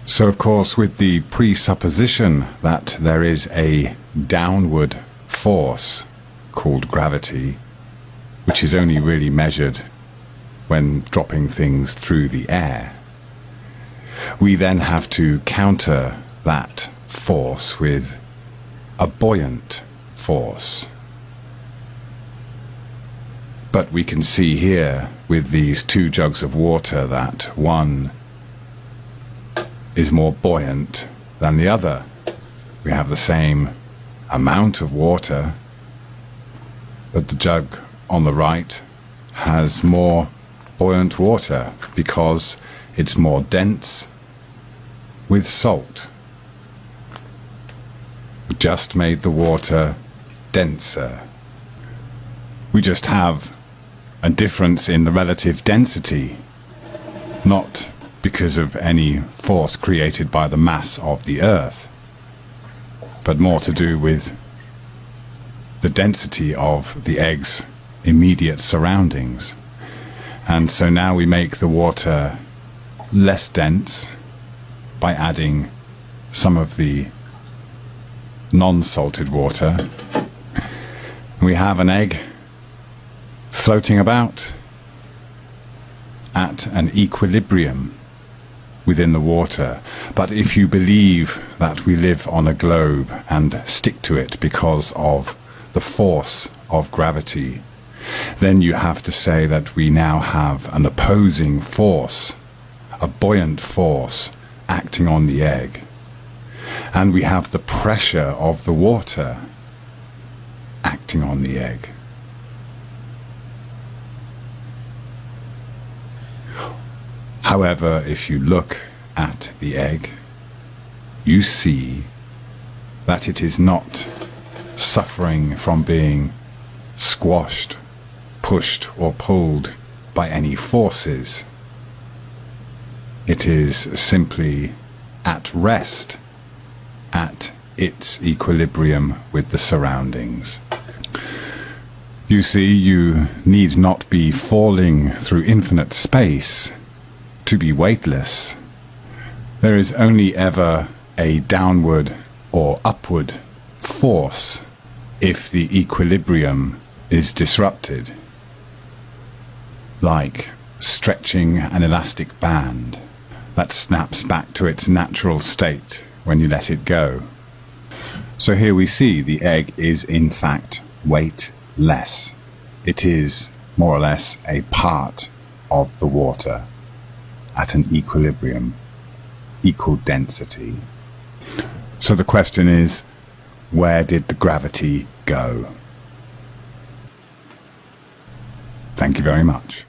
So of course, with the presupposition that there is a downward force called gravity, which is only really measured when dropping things through the air, we then have to counter that force with a buoyant force. But we can see here with these two jugs of water that one is more buoyant than the other. We have the same amount of water, but the jug on the right has more buoyant water because it's more dense with salt. We just made the water denser. We just have a difference in the relative density, not because of any force created by the mass of the Earth, but more to do with the density of the egg's immediate surroundings. And so now we make the water less dense by adding some of the non-salted water. We have an egg floating about at an equilibrium within the water. But if you believe that we live on a globe and stick to it because of the force of gravity, then you have to say that we now have an opposing force, a buoyant force acting on the egg. And we have the pressure of the water acting on the egg. However, if you look at the egg, you see that it is not suffering from being squashed, pushed or pulled by any forces. It is simply at rest, at its equilibrium with the surroundings. You see, you need not be falling through infinite space to be weightless. There is only ever a downward or upward force if the equilibrium is disrupted, like stretching an elastic band that snaps back to its natural state when you let it go. So here we see the egg is in fact weightless. It is more or less a part of the water at an equilibrium, equal density. So the question is, where did the gravity go? Thank you very much.